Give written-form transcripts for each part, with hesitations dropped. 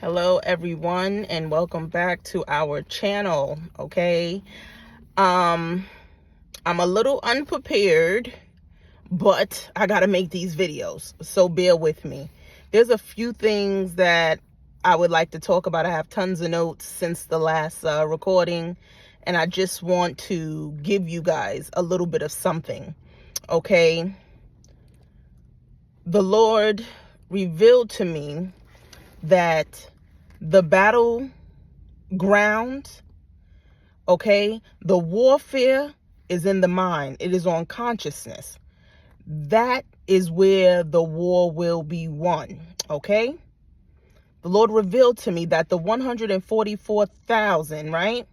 Hello everyone, and welcome back to our channel. Okay, I'm a little unprepared, but I gotta make these videos, so bear with me. There's a few things that I would like to talk about. I have tons of notes since the last recording, and I just want to give you guys a little bit of something. Okay, the Lord revealed to me that the battleground, okay, the warfare is in the mind. It is on consciousness. That is where the war will be won, okay? The Lord revealed to me that the 144,000, right?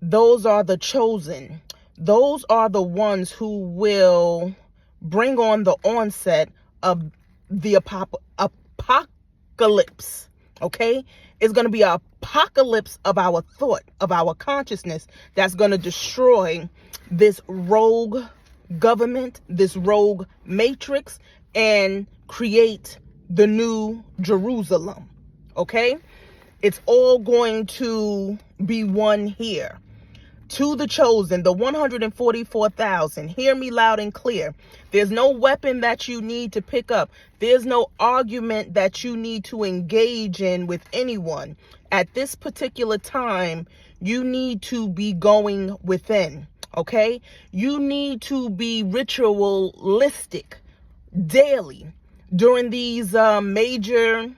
Those are the chosen. Those are the ones who will bring on the onset of the apocalypse. Okay, it's going to be an apocalypse of our thought, of our consciousness, that's going to destroy this rogue government, this rogue matrix, and create the new Jerusalem. Okay, it's all going to be one here. To the chosen, the 144,000, hear me loud and clear. There's no weapon that you need to pick up. There's no argument that you need to engage in with anyone. At this particular time, you need to be going within, okay? You need to be ritualistic daily during these major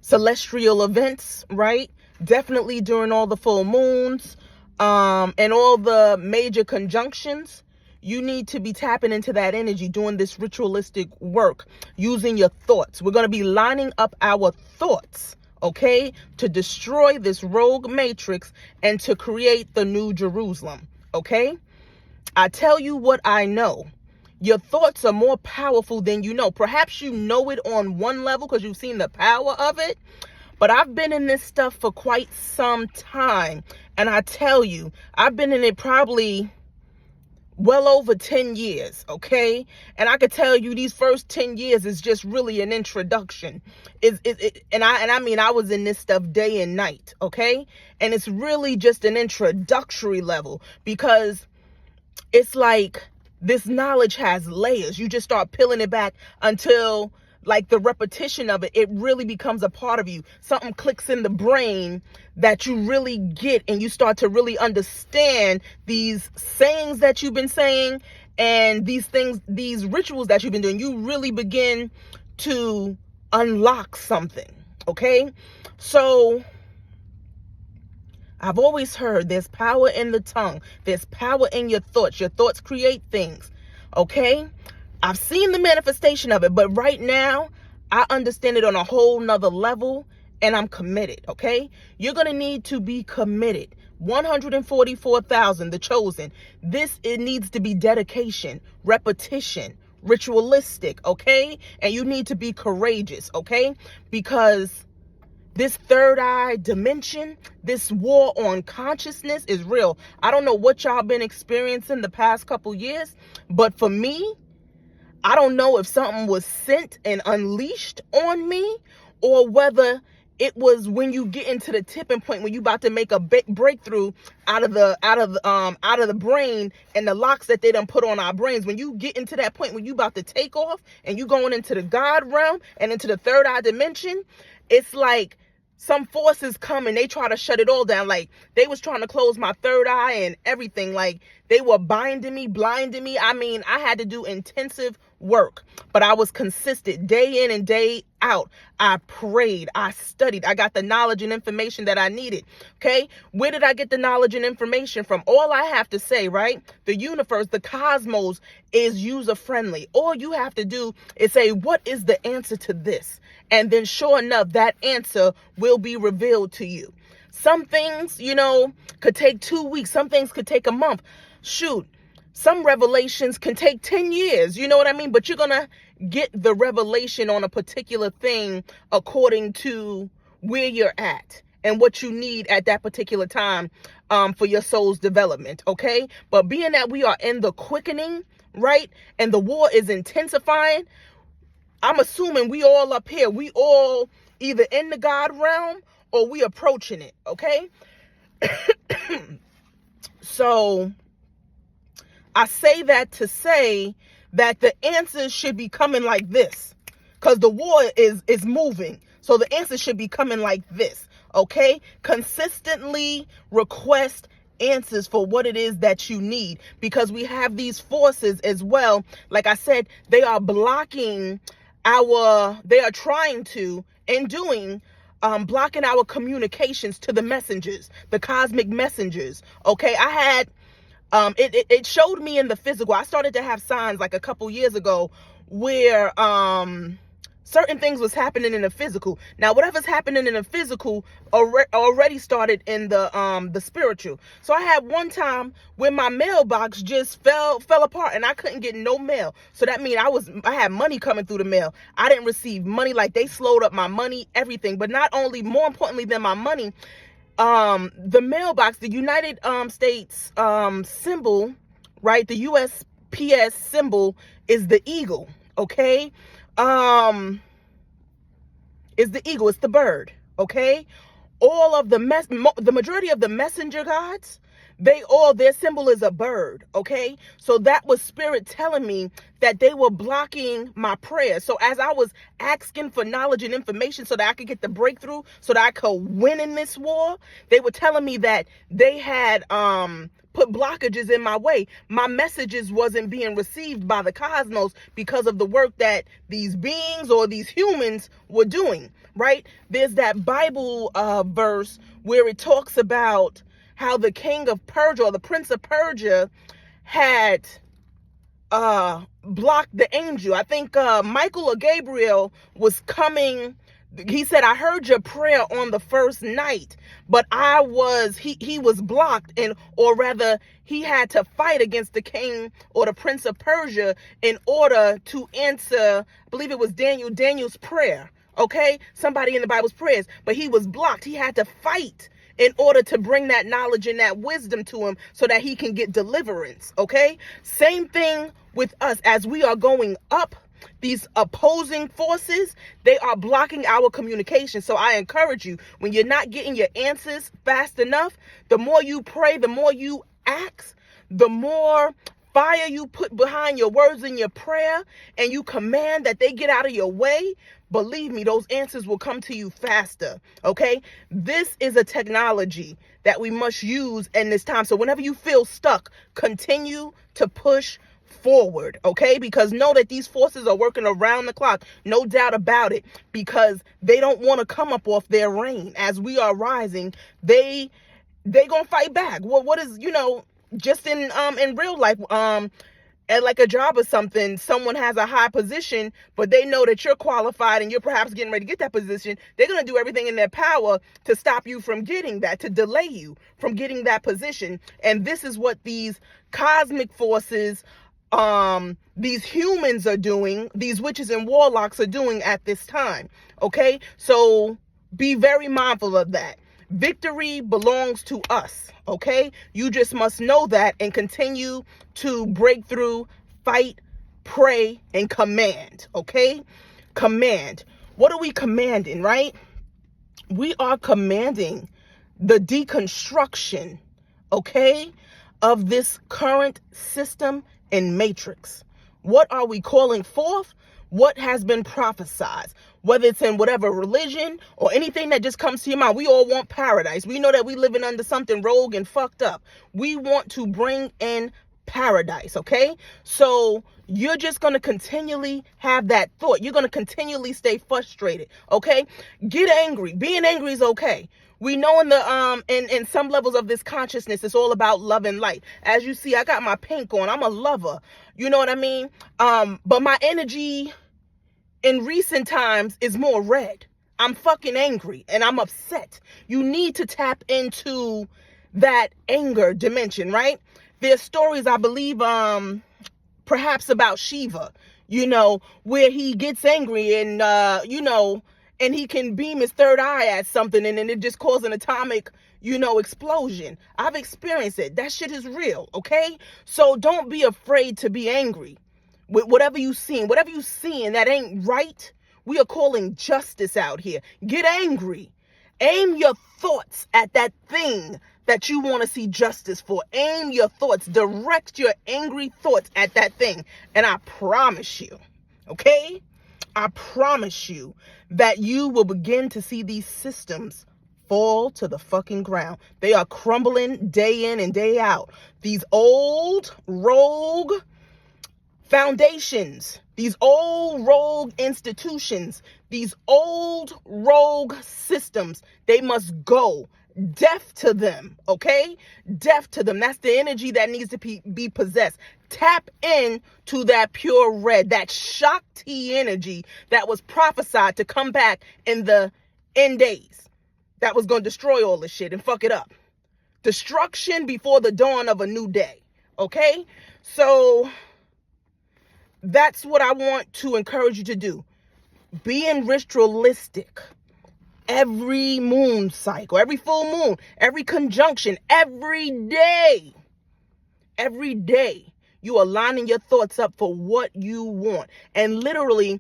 celestial events, right? Definitely during all the full moons and all the major conjunctions. You need to be tapping into that energy, doing this ritualistic work, using your thoughts. We're going to be lining up our thoughts, okay, to destroy this rogue matrix and to create the new Jerusalem, okay? I tell you what I know. Your thoughts are more powerful than you know. Perhaps you know it on one level because you've seen the power of it. But I've been in this stuff for quite some time. And I tell you, I've been in it probably well over 10 years, okay? And I could tell you these first 10 years is just really an introduction. I was in this stuff day and night, okay? And it's really just an introductory level because it's like this knowledge has layers. You just start peeling it back until, like, the repetition of it, it really becomes a part of you. Something clicks in the brain that you really get, and you start to really understand these sayings that you've been saying and these things, these rituals that you've been doing. You really begin to unlock something, okay? So I've always heard there's power in the tongue. There's power in your thoughts. Your thoughts create things, okay? I've seen the manifestation of it, but right now I understand it on a whole nother level, and I'm committed, okay? You're going to need to be committed. 144,000, the chosen. It needs to be dedication, repetition, ritualistic, okay? And you need to be courageous, okay? Because this third eye dimension, this war on consciousness is real. I don't know what y'all been experiencing the past couple years, but for me, I don't know if something was sent and unleashed on me, or whether it was when you get into the tipping point when you about to make a breakthrough out of the brain and the locks that they done put on our brains. When you get into that point when you about to take off and you going into the God realm and into the third eye dimension, it's like some forces come and they try to shut it all down. Like, they was trying to close my third eye and everything. Like, they were binding me, blinding me. I mean, I had to do intensive work, but I was consistent day in and day out. I prayed, I studied, I got the knowledge and information that I needed. Okay, where did I get the knowledge and information from? All I have to say, right? The universe, the cosmos is user friendly. All you have to do is say, what is the answer to this? And then sure enough, that answer will be revealed to you. Some things, could take 2 weeks. Some things could take a month. Shoot. Some revelations can take 10 years, you know what I mean? But you're going to get the revelation on a particular thing according to where you're at and what you need at that particular time for your soul's development, okay? But being that we are in the quickening, right, and the war is intensifying, I'm assuming we all up here, we all either in the God realm or we approaching it, okay? So I say that to say that the answers should be coming like this, because the war is moving. So the answers should be coming like this, okay? Consistently request answers for what it is that you need, because we have these forces as well. Like I said, they are blocking they are trying to and doing blocking our communications to the messengers, the cosmic messengers. Okay, I had it showed me in the physical. I started to have signs like a couple years ago where certain things was happening in the physical. Now, whatever's happening in the physical already started in the spiritual. So I had one time when my mailbox just fell apart and I couldn't get no mail. So that means I had money coming through the mail. I didn't receive money. Like, they slowed up my money, everything. But not only, more importantly than my money, the mailbox, the United States symbol, right? The USPS symbol is the eagle, okay? Is the eagle, it's the bird, okay? All of the majority of the messenger gods, their symbol is a bird, okay? So that was spirit telling me that they were blocking my prayers. So as I was asking for knowledge and information so that I could get the breakthrough, so that I could win in this war, they were telling me that they had put blockages in my way. My messages wasn't being received by the cosmos because of the work that these beings or these humans were doing, right? There's that Bible verse where it talks about how the king of Persia, or the prince of Persia, had blocked the angel. I think Michael or Gabriel was coming. He said, I heard your prayer on the first night, but he was blocked, or rather he had to fight against the king or the prince of Persia in order to answer, I believe it was Daniel's prayer. Okay, somebody in the Bible's prayers, but he was blocked. He had to fight in order to bring that knowledge and that wisdom to him so that he can get deliverance. Okay, same thing with us. As we are going up, these opposing forces, they are blocking our communication. So I encourage you, when you're not getting your answers fast enough, the more you pray, the more you ask, the more fire you put behind your words in your prayer, and you command that they get out of your way, believe me, those answers will come to you faster, okay? This is a technology that we must use in this time. So whenever you feel stuck, continue to push forward, okay? Because know that these forces are working around the clock, no doubt about it, because they don't want to come up off their reign. As we are rising, they gonna fight back. Well, what is, just in real life, at like a job or something, someone has a high position, but they know that you're qualified and you're perhaps getting ready to get that position. They're going to do everything in their power to stop you from getting that, to delay you from getting that position. And this is what these cosmic forces, these humans are doing, these witches and warlocks are doing at this time. Okay, so be very mindful of that. Victory belongs to us, okay? You just must know that and continue to break through, fight, pray, and command, okay? Command. What are we commanding, right? We are commanding the deconstruction, okay, of this current system and matrix. What are we calling forth? What has been prophesied, whether it's in whatever religion or anything that just comes to your mind. We all want paradise. We know that we living under something rogue and fucked up. We want to bring in paradise, okay? So you're just going to continually have that thought. You're going to continually stay frustrated, okay? Get angry. Being angry is okay. We know in some levels of this consciousness, it's all about love and light. As you see, I got my pink on. I'm a lover. You know what I mean? But my energy in recent times is more red. I'm fucking angry and I'm upset. You need to tap into that anger dimension, right? There's stories, I believe, perhaps about Shiva, where he gets angry and, and he can beam his third eye at something and then it just causes an atomic, explosion. I've experienced it. That shit is real, okay? So don't be afraid to be angry. with whatever you seeing that ain't right. We are calling justice out here. Get angry. Aim your thoughts at that thing that you want to see justice for. Aim your thoughts. Direct your angry thoughts at that thing. And I promise you, okay? I promise you that you will begin to see these systems fall to the fucking ground. They are crumbling day in and day out. These old rogue foundations, these old rogue institutions, these old rogue systems, they must go. Deaf to them, okay? Deaf to them. That's the energy that needs to be possessed. Tap in to that pure red, that Shakti energy that was prophesied to come back in the end days. That was going to destroy all this shit and fuck it up. Destruction before the dawn of a new day, okay? So that's what I want to encourage you to do. Being ritualistic. Every moon cycle, every full moon, every conjunction, every day, you are lining your thoughts up for what you want. And literally,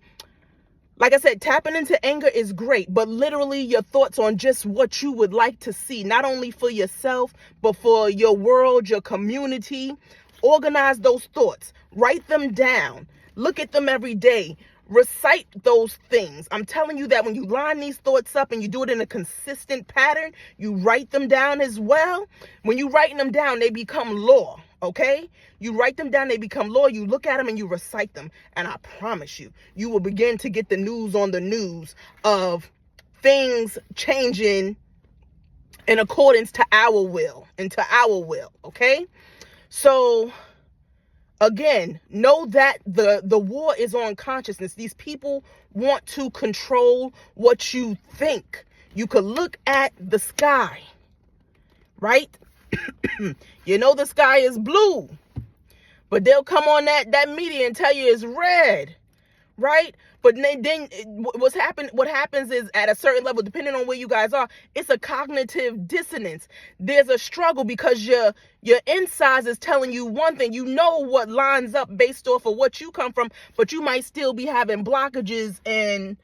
like I said, tapping into anger is great, but literally your thoughts on just what you would like to see, not only for yourself, but for your world, your community. Organize those thoughts. Write them down. Look at them every day. Recite those things. I'm telling you that when you line these thoughts up and you do it in a consistent pattern, you write them down as well. When you write them down, they become law, okay? You write them down, they become law. You look at them and you recite them. And I promise you, you will begin to get the news on the news of things changing in accordance to our will, okay? So again, know that the war is on consciousness. These people want to control what you think. You could look at the sky, right? You know the sky is blue, but they'll come on that media and tell you it's red, right? But then what happens is at a certain level, depending on where you guys are, it's a cognitive dissonance. There's a struggle because your insides is telling you one thing. You know what lines up based off of what you come from, but you might still be having blockages and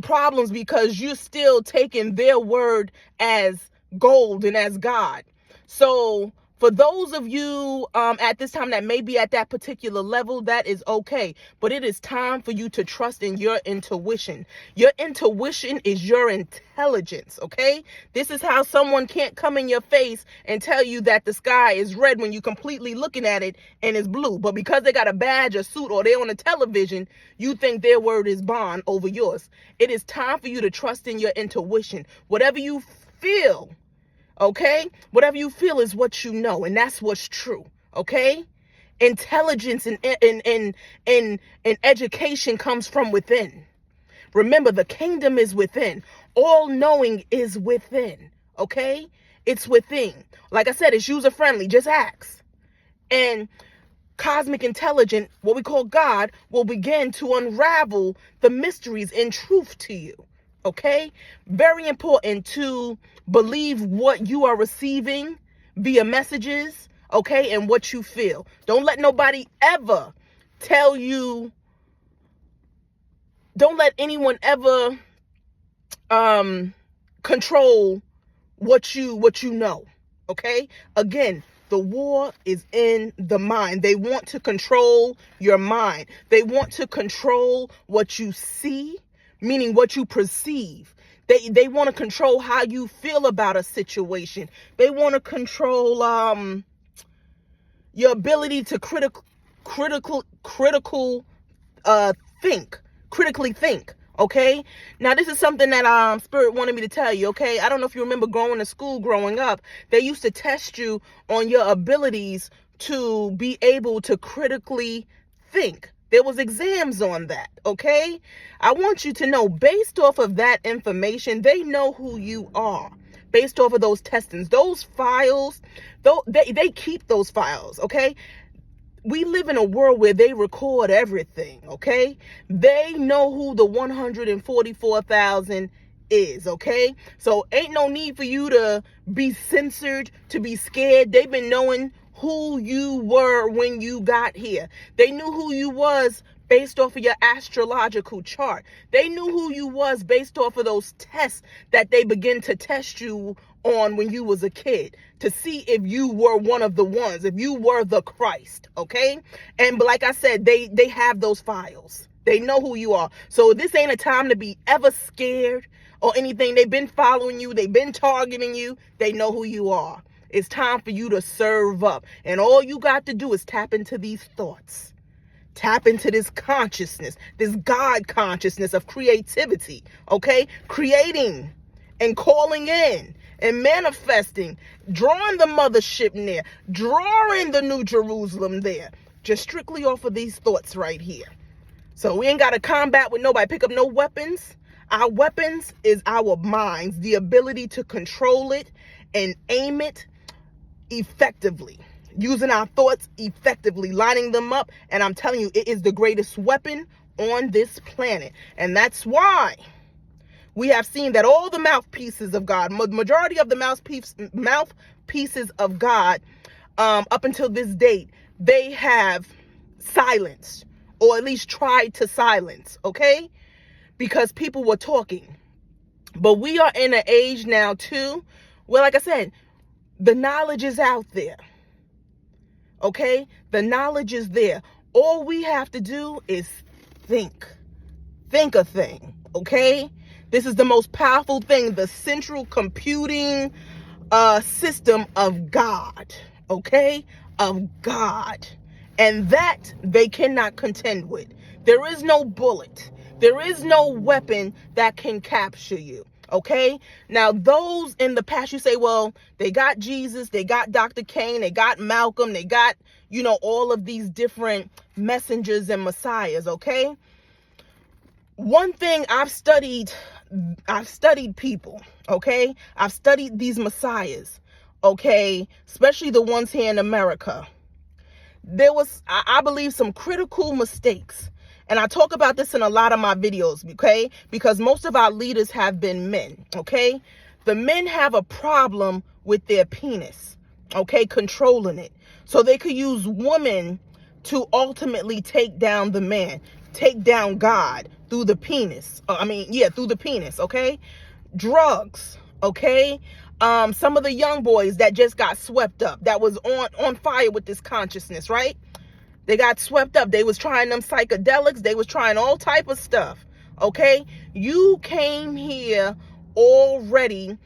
problems because you're still taking their word as gold and as God. So for those of you at this time that may be at that particular level, that is okay. But it is time for you to trust in your intuition. Your intuition is your intelligence, okay? This is how someone can't come in your face and tell you that the sky is red when you're completely looking at it and it's blue. But because they got a badge, a suit, or they're on a television, you think their word is bond over yours. It is time for you to trust in your intuition. Whatever you feel, okay? Whatever you feel is what you know, and that's what's true, okay? Intelligence and education comes from within. Remember, the kingdom is within. All knowing is within, okay? It's within. Like I said, it's user-friendly. Just ask. And cosmic intelligence, what we call God, will begin to unravel the mysteries in truth to you. Okay? Very important to believe what you are receiving via messages, okay, and what you feel. Don't let nobody ever tell you, don't let anyone ever control what you know, okay? Again, the war is in the mind. They want to control your mind. They want to control what you see, meaning what you perceive. They want to control how you feel about a situation. They want to control your ability to critically think. Okay, now this is something that Spirit wanted me to tell you. Okay, I don't know if you remember going to school growing up. They used to test you on your abilities to be able to critically think. There was exams on that, okay? I want you to know, based off of that information, they know who you are. Based off of those testings, those files, they keep those files, okay? We live in a world where they record everything, okay? They know who the 144,000 is, okay? So ain't no need for you to be censored, to be scared. They've been knowing who you were when you got here. They knew who you was based off of your astrological chart. They knew who you was based off of those tests that they begin to test you on when you was a kid, to see if you were one of the ones, if you were the Christ, okay? And like I said, they have those files. They know who you are. So this ain't a time to be ever scared or anything. They've been following you. They've been targeting you. They know who you are. It's time for you to serve up. And all you got to do is tap into these thoughts. Tap into this consciousness, this God consciousness of creativity, okay? Creating and calling in and manifesting, drawing the mothership near, drawing the New Jerusalem there, just strictly off of these thoughts right here. So we ain't got to combat with nobody, pick up no weapons. Our weapons is our minds, the ability to control it and aim it effectively, using our thoughts effectively, lining them up. And I'm telling you, it is the greatest weapon on this planet. And that's why we have seen that all the mouthpieces of God, majority of the mouthpieces of God, up until this date, they have silenced, or at least tried to silence, okay? Because people were talking. But we are in an age now too, where, like I said, the knowledge is out there, okay? The knowledge is there. All we have to do is think a thing, okay? This is the most powerful thing, the central computing system of God, okay? Of God. And that they cannot contend with. There is no bullet. There is no weapon that can capture you, okay? Now, those in the past, you say, well, they got Jesus, they got Dr. Kane, they got Malcolm, they got, all of these different messengers and messiahs, okay? One thing I've studied people, okay? I've studied these messiahs, okay? Especially the ones here in America. There was, I believe, some critical mistakes. And I talk about this in a lot of my videos, okay? Because most of our leaders have been men, okay? The men have a problem with their penis, okay? Controlling it. So they could use women to ultimately take down the man, take down God through the penis. Through the penis, okay? Drugs, okay? Some of the young boys that just got swept up, that was on fire with this consciousness, right? They got swept up. They was trying them psychedelics. They was trying all type of stuff, okay? You came here already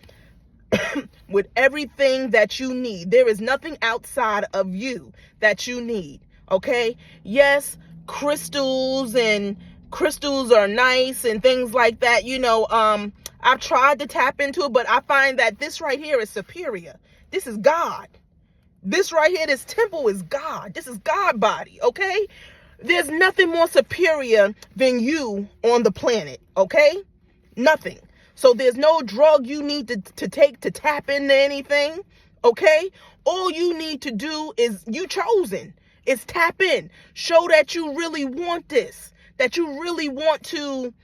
with everything that you need. There is nothing outside of you that you need, okay? Yes, crystals are nice and things like that. I've tried to tap into it, but I find that this right here is superior. This is God. This right here, this temple is God. This is God body, okay? There's nothing more superior than you on the planet, okay? Nothing. So there's no drug you need to take to tap into anything, okay? All you need to do is, you chosen, is tap in. Show that you really want this, that you really want to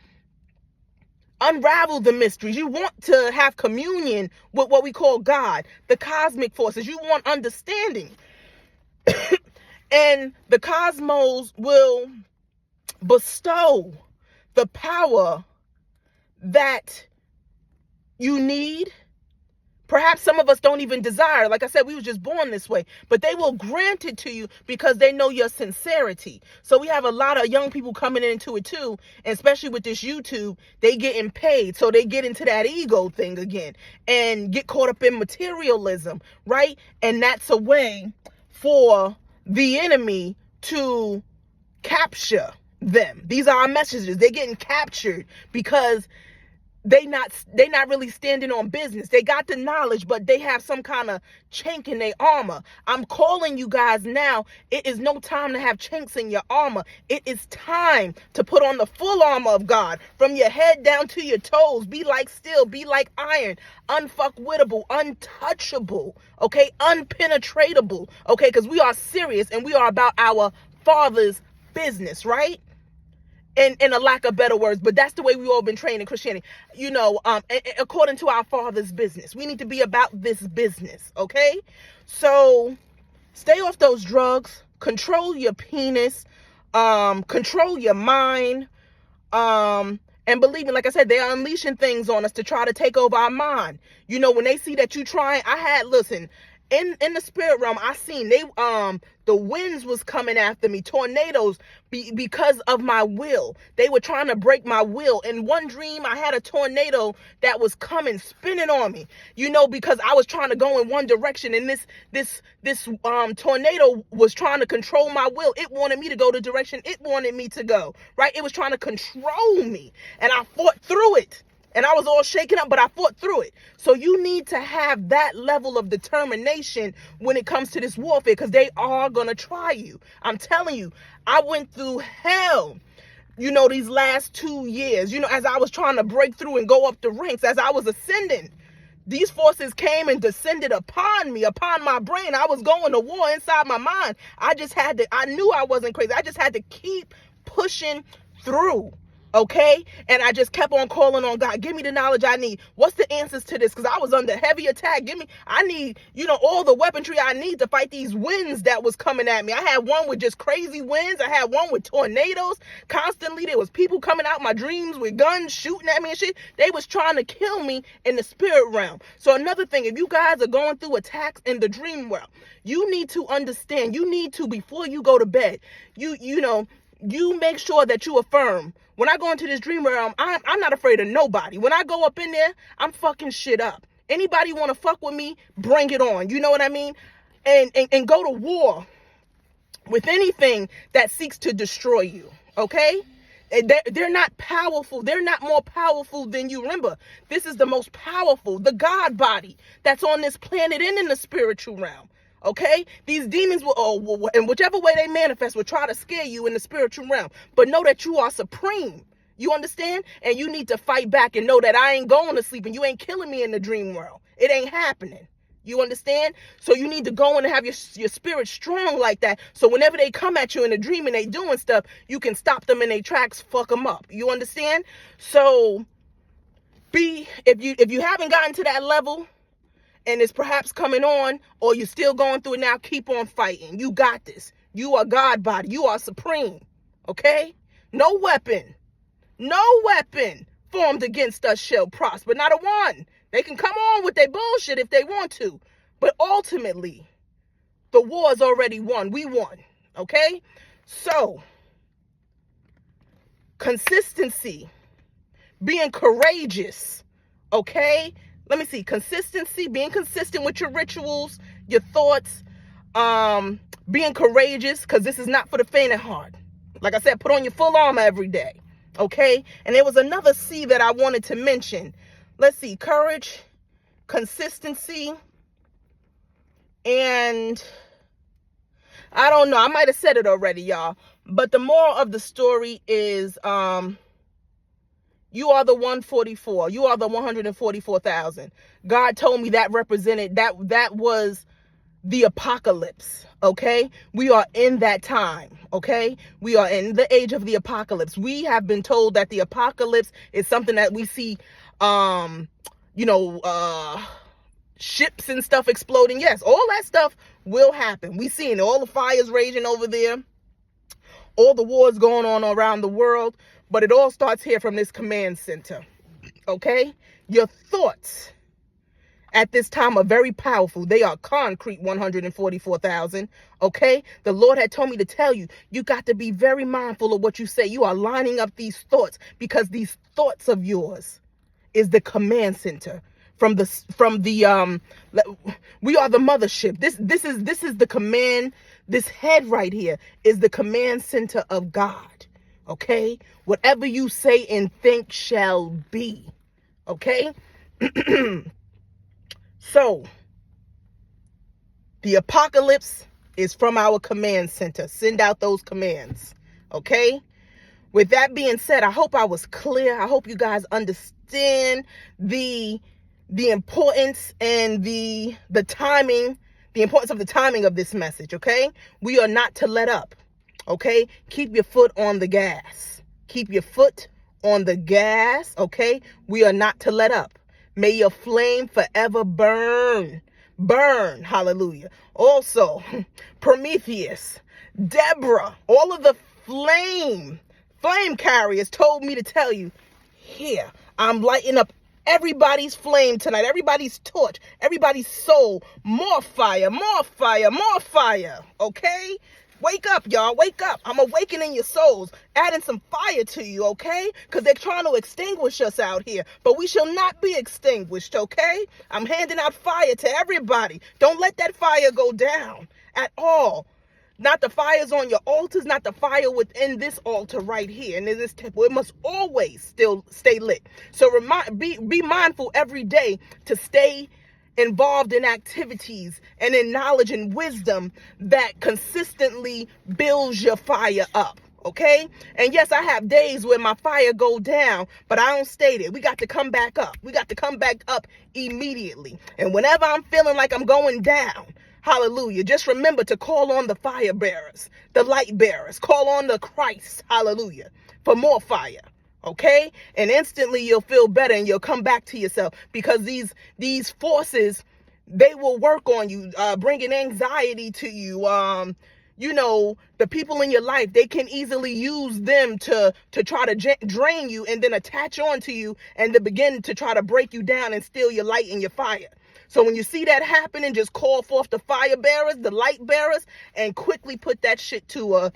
unravel the mysteries. You want to have communion with what we call God, the cosmic forces. You want understanding. And the cosmos will bestow the power that you need. Perhaps some of us don't even desire. Like I said, we was just born this way. But they will grant it to you because they know your sincerity. So we have a lot of young people coming into it too. And especially with this YouTube, they getting paid. So they get into that ego thing again and get caught up in materialism, right? And that's a way for the enemy to capture them. These are our messages. They're getting captured because they not really standing on business. They got the knowledge, but they have some kind of chink in their armor. I'm calling you guys now. It is no time to have chinks in your armor. It is time to put on the full armor of God from your head down to your toes. Be like steel, be like iron, unfuckwittable, untouchable, okay, unpenetratable, okay, because we are serious and we are about our Father's business, right? In a lack of better words, but that's the way we've all been trained in Christianity. According to our Father's business, we need to be about this business, okay? So Stay off those drugs. Control your penis. Control your mind. And believe me, like I said, they're unleashing things on us to try to take over our mind. You know, when they see that you trying, listen, in the spirit realm, I seen the winds was coming after me, tornadoes, because of my will. They were trying to break my will. In one dream, I had a tornado that was coming, spinning on me, you know, because I was trying to go in one direction, and this tornado was trying to control my will. It wanted me to go the direction it wanted me to go, right? It was trying to control me, and I fought through it. And I was all shaken up, but I fought through it. So you need to have that level of determination when it comes to this warfare, because they are going to try you. I'm telling you, I went through hell, you know, these last 2 years, you know, as I was trying to break through and go up the ranks, as I was ascending. These forces came and descended upon me, upon my brain. I was going to war inside my mind. I knew I wasn't crazy. I just had to keep pushing through. Okay? And I just kept on calling on God. Give me the knowledge I need. What's the answers to this? Because I was under heavy attack. I need, you know, all the weaponry I need to fight these winds that was coming at me. I had one with just crazy winds. I had one with tornadoes. Constantly, there was people coming out my dreams with guns shooting at me and shit. They was trying to kill me in the spirit realm. So another thing, if you guys are going through attacks in the dream realm, you need to understand, you need to, before you go to bed, you make sure that you affirm. When I go into this dream realm, I'm not afraid of nobody. When I go up in there, I'm fucking shit up. Anybody want to fuck with me, bring it on. You know what I mean? And go to war with anything that seeks to destroy you. Okay? They're not powerful. They're not more powerful than you. Remember, this is the most powerful, the God body that's on this planet and in the spiritual realm. Okay? These demons will, in whichever way they manifest, will try to scare you in the spiritual realm. But know that you are supreme. You understand? And you need to fight back and know that I ain't going to sleep and you ain't killing me in the dream world. It ain't happening. You understand? So you need to go in and have your spirit strong like that. So whenever they come at you in a dream and they doing stuff, you can stop them in their tracks, fuck them up. You understand? So if you haven't gotten to that level, and it's perhaps coming on, or you're still going through it now, keep on fighting. You got this. You are God body. You are supreme. Okay? No weapon formed against us shall prosper. Not a one. They can come on with their bullshit if they want to. But ultimately, the war is already won. We won. Okay? So, consistency. Being courageous. Okay? Let me see. Consistency, being consistent with your rituals, your thoughts, being courageous, because this is not for the faint of heart. Like I said, put on your full armor every day. Okay? And there was another C that I wanted to mention. Let's see. Courage, consistency, and I don't know. I might have said it already, y'all. But the moral of the story is, you are the 144. You are the 144,000. God told me that represented, that was the apocalypse, okay? We are in that time, okay? We are in the age of the apocalypse. We have been told that the apocalypse is something that we see, ships and stuff exploding. Yes, all that stuff will happen. We seen all the fires raging over there, all the wars going on around the world. But it all starts here from this command center, okay? Your thoughts at this time are very powerful. They are concrete, 144,000, okay? The Lord had told me to tell you, you got to be very mindful of what you say. You are lining up these thoughts, because these thoughts of yours is the command center. We are the mothership. This is the command. This head right here is the command center of God. Okay? Whatever you say and think shall be. Okay? So, the apocalypse is from our command center. Send out those commands. Okay? With that being said, I hope I was clear. I hope you guys understand the importance and the timing, the importance of the timing of this message. Okay? We are not to let up. Okay? Keep your foot on the gas. Keep your foot on the gas. Okay? We are not to let up. May your flame forever burn. burn, hallelujah. Also, Prometheus, Deborah, all of the flame carriers told me to tell you, here, I'm lighting up everybody's flame tonight, everybody's torch, everybody's soul. More fire, more fire, more fire, okay? Wake up, y'all. Wake up. I'm awakening your souls, adding some fire to you, okay? Because they're trying to extinguish us out here. But we shall not be extinguished, okay? I'm handing out fire to everybody. Don't let that fire go down at all. Not the fires on your altars, not the fire within this altar right here. And in this temple, it must always still stay lit. So be mindful every day to stay involved in activities and in knowledge and wisdom that consistently builds your fire up. Okay? And yes, I have days where my fire go down, but I don't stay there. We got to come back up. We got to come back up immediately. And whenever I'm feeling like I'm going down, hallelujah, just remember to call on the fire bearers, the light bearers. Call on the Christ, hallelujah, for more fire. Okay? And instantly you'll feel better and you'll come back to yourself, because these forces, they will work on you, bringing anxiety to you. You know, the people in your life, they can easily use them to try to drain you and then attach onto you and to begin to try to break you down and steal your light and your fire. So when you see that happening, just call forth the fire bearers, the light bearers, and quickly put that shit to an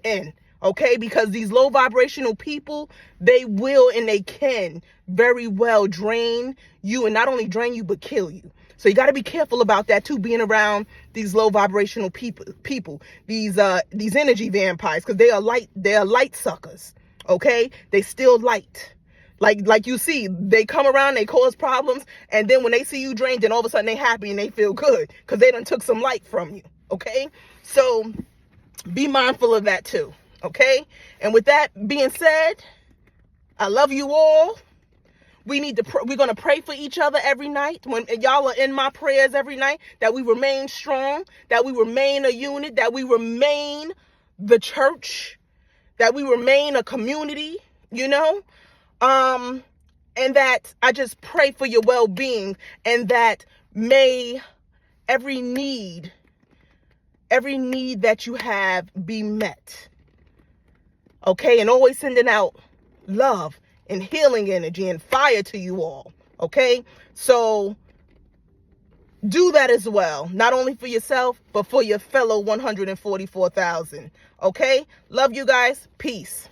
end. Okay, because these low vibrational people, they will and they can very well drain you, and not only drain you, but kill you. So you got to be careful about that too, being around these low vibrational people, these energy vampires, because they are light suckers. Okay, they steal light. Like you see, they come around, they cause problems, and then when they see you drained, then all of a sudden they happy and they feel good because they done took some light from you. Okay, so be mindful of that too. Okay, and with that being said, I love you all. We're going to pray for each other every night. When y'all are in my prayers every night, that we remain strong, that we remain a unit, that we remain the church, that we remain a community, you know, and that I just pray for your well-being, and that may every need that you have be met. Okay, and always sending out love and healing energy and fire to you all. Okay, so do that as well, not only for yourself, but for your fellow 144,000. Okay, love you guys. Peace.